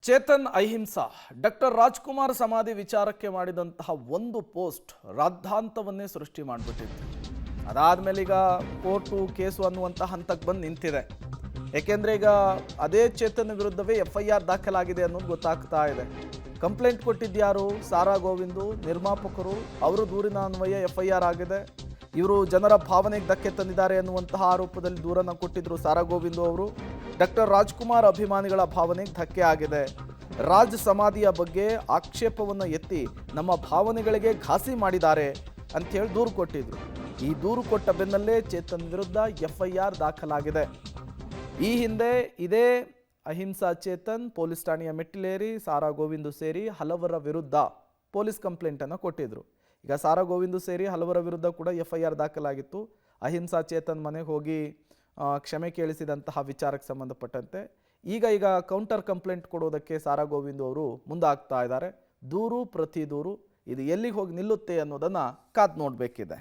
ಚೇತನ್ ಅಹಿಂಸಾ doctor Rajkumar ಸಮಾಧಿ ವಿಚಾರಕ್ಕೆ ಮಾಡಿದಂತಹ ಒಂದು ಪೋಸ್ಟ್ ರಾದ್ಧಾಂತವನ್ನೇ ಸೃಷ್ಟಿ ಮಾಡಿಬಿಟ್ಟಿತ್ತು. ಅದಾದ್ಮೇಲೆ ಈಗ ಕೋರ್ಟು ಕೇಸು ಅನ್ನುವಂಥ ಹಂತಕ್ಕೆ ಬಂದು ನಿಂತಿದೆ. ಏಕೆಂದರೆ ಈಗ ಅದೇ ಚೇತನ್ ವಿರುದ್ಧವೇ FIR ದಾಖಲಾಗಿದೆ ಅನ್ನೋದು ಗೊತ್ತಾಗ್ತಾ ಇದೆ. ಕಂಪ್ಲೇಂಟ್ ಕೊಟ್ಟಿದ್ಯಾರು? ಸಾರಾ ಗೋವಿಂದು, ನಿರ್ಮಾಪಕರು. ಅವರು ದೂರಿನ ಅನ್ವಯ FIR ಆಗಿದೆ. ಇವರು ಜನರ ಭಾವನೆಗೆ ಧಕ್ಕೆ ತಂದಿದ್ದಾರೆ ಅನ್ನುವಂತಹ ಆರೋಪದಲ್ಲಿ ದೂರನ್ನು ಕೊಟ್ಟಿದ್ರು ಸಾರಾ ಗೋವಿಂದು ಅವರು. ಡಾಕ್ಟರ್ ರಾಜ್ಕುಮಾರ್ ಅಭಿಮಾನಿಗಳ ಭಾವನೆಗೆ ಧಕ್ಕೆ ಆಗಿದೆ. ರಾಜ್ ಸಮಾಧಿಯ ಬಗ್ಗೆ ಆಕ್ಷೇಪವನ್ನು ಎತ್ತಿ ನಮ್ಮ ಭಾವನೆಗಳಿಗೆ ಘಾಸಿ ಮಾಡಿದ್ದಾರೆ ಅಂಥೇಳಿ ದೂರು ಕೊಟ್ಟಿದ್ರು. ಈ ದೂರು ಕೊಟ್ಟ ಬೆನ್ನಲ್ಲೇ ಚೇತನ್ ವಿರುದ್ಧ FIR ದಾಖಲಾಗಿದೆ. ಈ ಹಿಂದೆ ಇದೇ ಅಹಿಂಸಾ ಚೇತನ್ ಪೊಲೀಸ್ ಠಾಣೆಯ ಮೆಟ್ಟಿಲೇರಿ ಸಾರಾ ಗೋವಿಂದು ಸೇರಿ ಹಲವರ ವಿರುದ್ಧ ಪೊಲೀಸ್ ಕಂಪ್ಲೇಂಟನ್ನು ಕೊಟ್ಟಿದ್ರು. ಈಗ ಸಾರಾ ಗೋವಿಂದು ಸೇರಿ ಹಲವರ ವಿರುದ್ಧ ಕೂಡ FIR ದಾಖಲಾಗಿತ್ತು. ಅಹಿಂಸಾ ಚೇತನ್ ಮನೆಗೆ ಹೋಗಿ ಕ್ಷಮೆ ಕೇಳಿಸಿದಂತಹ ವಿಚಾರಕ್ಕೆ ಸಂಬಂಧಪಟ್ಟಂತೆ ಈಗ ಕೌಂಟರ್ ಕಂಪ್ಲೇಂಟ್ ಕೊಡೋದಕ್ಕೆ ಸಾರಾ ಗೋವಿಂದು ಅವರು ಮುಂದಾಗ್ತಾ ಇದ್ದಾರೆ. ದೂರು ಪ್ರತಿ ದೂರು ಇದು ಎಲ್ಲಿಗೆ ಹೋಗಿ ನಿಲ್ಲುತ್ತೆ ಅನ್ನೋದನ್ನು ಕಾದು ನೋಡಬೇಕಿದೆ.